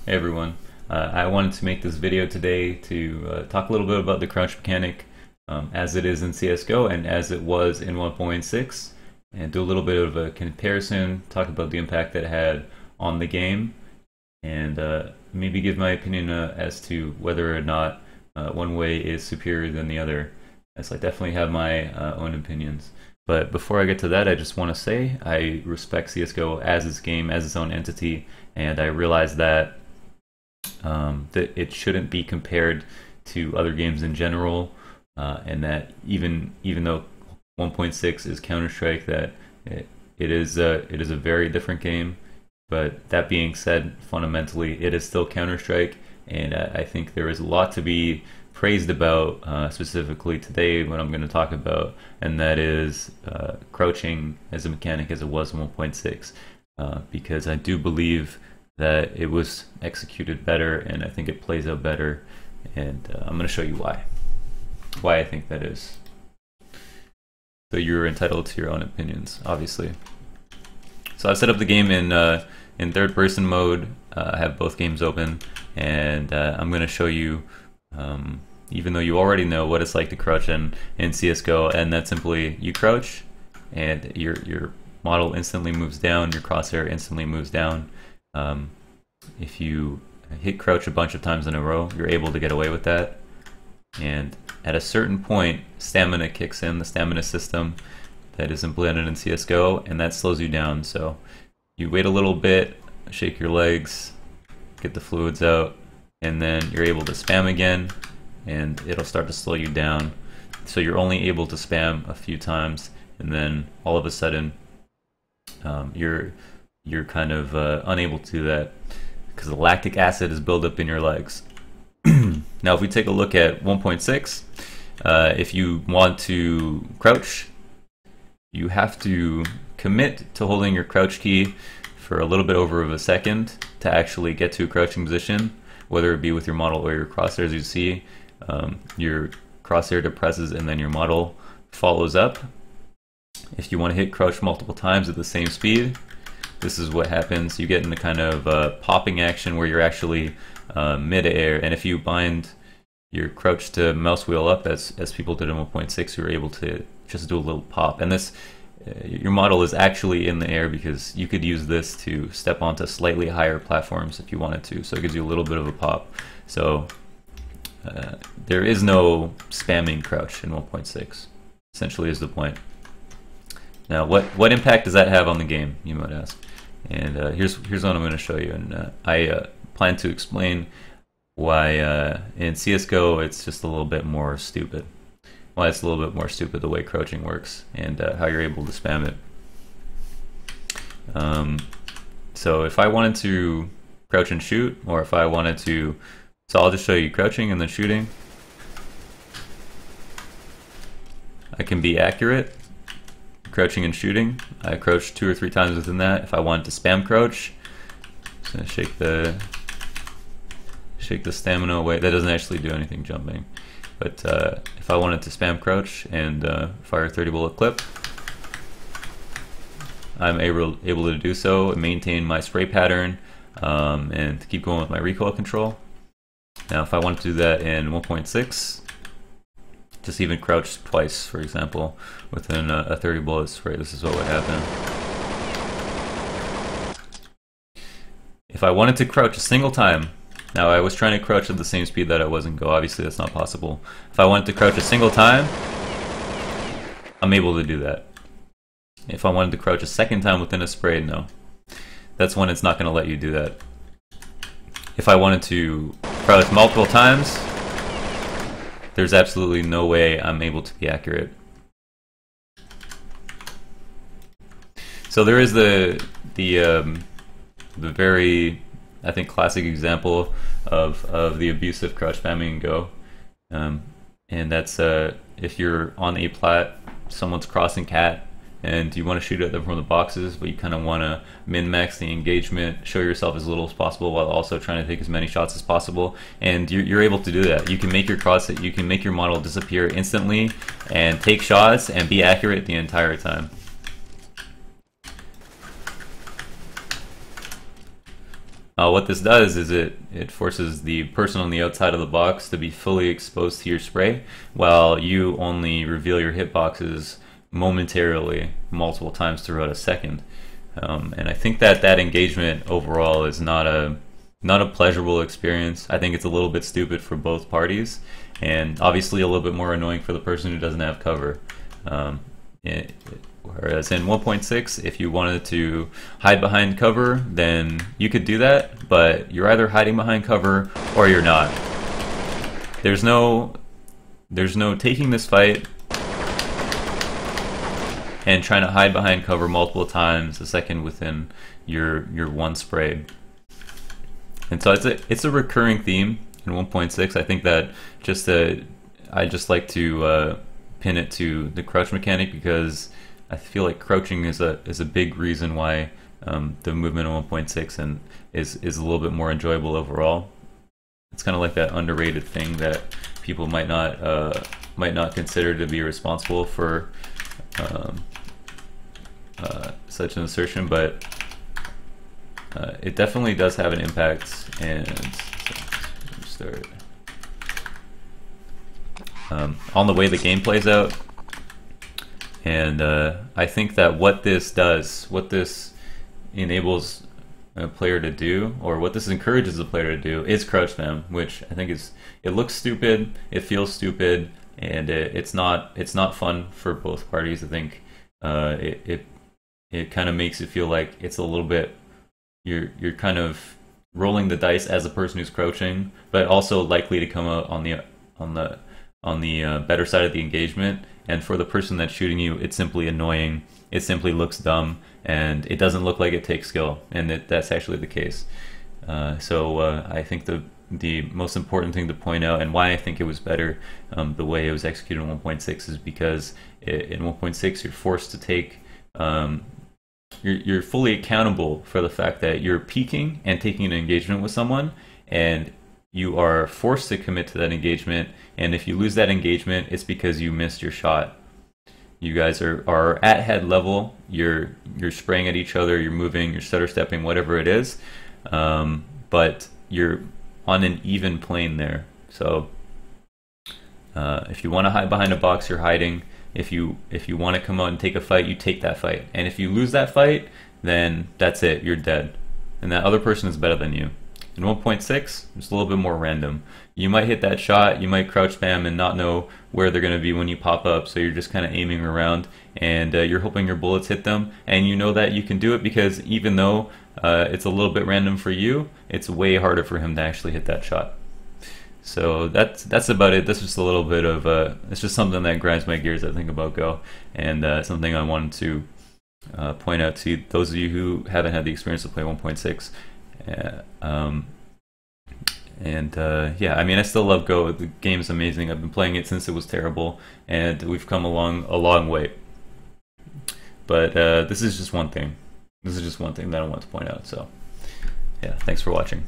Hey everyone, I wanted to make this video today to talk a little bit about the crouch mechanic as it is in CSGO and as it was in 1.6, and do a little bit of a comparison, talk about the impact that it had on the game, and maybe give my opinion as to whether or not one way is superior than the other, as I definitely have my own opinions. But before I get to that, I just want to say I respect CSGO as its game, as its own entity, and I realize that it shouldn't be compared to other games in general, and that even though 1.6 is Counter-Strike, that it is a very different game. But that being said, fundamentally it is still Counter-Strike, and I think there is a lot to be praised about, specifically today what I'm going to talk about, and that is crouching as a mechanic as it was in 1.6, because I do believe that it was executed better, and I think it plays out better, and I'm going to show you why I think that is. So you're entitled to your own opinions, obviously. So I've set up the game in third person mode. I have both games open, and I'm going to show you, even though you already know what it's like to crouch in CSGO, and that's simply you crouch and your model instantly moves down, your crosshair instantly moves down. If you hit crouch a bunch of times in a row, you're able to get away with that. And at a certain point, stamina kicks in, the stamina system that is implemented in CSGO, and that slows you down. So you wait a little bit, shake your legs, get the fluids out, and then you're able to spam again, and it'll start to slow you down. So you're only able to spam a few times, and then all of a sudden you're kind of unable to do that because the lactic acid is built up in your legs. Now if we take a look at 1.6, if you want to crouch, you have to commit to holding your crouch key for a little bit over of a second to actually get to a crouching position, whether it be with your model or your crosshair. As you see, your crosshair depresses and then your model follows up. If you want to hit crouch multiple times at the same speed, this is what happens. You get in the kind of popping action where you're actually mid-air, and if you bind your crouch to mouse wheel up as people did in 1.6, you're able to just do a little pop, and this your model is actually in the air because you could use this to step onto slightly higher platforms if you wanted to, so it gives you a little bit of a pop. So there is no spamming crouch in 1.6, essentially, is the point. Now what impact does that have on the game, you might ask? And here's what I'm going to show you, and I plan to explain why in CSGO it's just a little bit more stupid. Why it's a little bit more stupid the way crouching works, and how you're able to spam it. So if I wanted to crouch and shoot, or if I wanted to, so I'll just show you crouching and then shooting. I can be accurate crouching and shooting. I crouch 2 or 3 times within that. If I wanted to spam crouch, just gonna shake the stamina away. That doesn't actually do anything jumping. But if I wanted to spam crouch and fire a 30 bullet clip, I'm able to do so and maintain my spray pattern, and keep going with my recoil control. Now if I want to do that in 1.6, just even crouch twice, for example, within a 30 bullet spray, this is what would happen. If I wanted to crouch a single time, now I was trying to crouch at the same speed that I was in Go, obviously that's not possible. If I wanted to crouch a single time, I'm able to do that. If I wanted to crouch a second time within a spray, no. That's when it's not going to let you do that. If I wanted to crouch multiple times, there's absolutely no way I'm able to be accurate. So there is the very, I think, classic example of the abusive crouch spamming in Go, and that's if you're on a plat, someone's crossing cat, and you want to shoot at them from the boxes, but you kind of want to min-max the engagement, show yourself as little as possible while also trying to take as many shots as possible, and you're able to do that. You can make your model disappear instantly and take shots and be accurate the entire time. What this does is it forces the person on the outside of the box to be fully exposed to your spray, while you only reveal your hitboxes momentarily, multiple times throughout a second. And I think that engagement overall is not a pleasurable experience. I think it's a little bit stupid for both parties, and obviously a little bit more annoying for the person who doesn't have cover. Whereas in 1.6, if you wanted to hide behind cover, then you could do that, but you're either hiding behind cover or you're not. There's no taking this fight and trying to hide behind cover multiple times a second within your one spray. And so it's a recurring theme in 1.6. I think that I just like to pin it to the crouch mechanic, because I feel like crouching is a big reason why the movement in 1.6 and is a little bit more enjoyable overall. It's kind of like that underrated thing that people might not consider to be responsible for such an assertion, but it definitely does have an impact. And so start on the way the game plays out. And I think that what this enables a player to do, or what this encourages a player to do, is crouch spam, which I think it looks stupid, it feels stupid, and it's not fun for both parties. I think it kind of makes it feel like it's a little bit, you're kind of rolling the dice as a person who's crouching, but also likely to come out on the better side of the engagement. And for the person that's shooting you, it's simply annoying, it simply looks dumb, and it doesn't look like it takes skill, and that's actually the case. So I think the most important thing to point out, and why I think it was better the way it was executed in 1.6, is because in 1.6 you're forced to take, you're fully accountable for the fact that you're peeking and taking an engagement with someone, and you are forced to commit to that engagement. And if you lose that engagement, it's because you missed your shot. You guys are at head level, you're spraying at each other, you're moving, you're stutter stepping, whatever it is, but you're on an even plane there. So if you want to hide behind a box, you're hiding. If you want to come out and take a fight, you take that fight. And if you lose that fight, then that's it, you're dead. And that other person is better than you. In 1.6, it's a little bit more random. You might hit that shot, you might crouch spam and not know where they're going to be when you pop up, so you're just kind of aiming around, and you're hoping your bullets hit them, and you know that you can do it because even though it's a little bit random for you, it's way harder for him to actually hit that shot. So that's about it. That's just a little bit of it's just something that grinds my gears, I think, about Go, and something I wanted to point out to those of you who haven't had the experience to play 1.6. Yeah, I mean, I still love Go. The game's amazing. I've been playing it since it was terrible, and we've come a long way. But this is just one thing. This is just one thing that I want to point out. So, yeah, thanks for watching.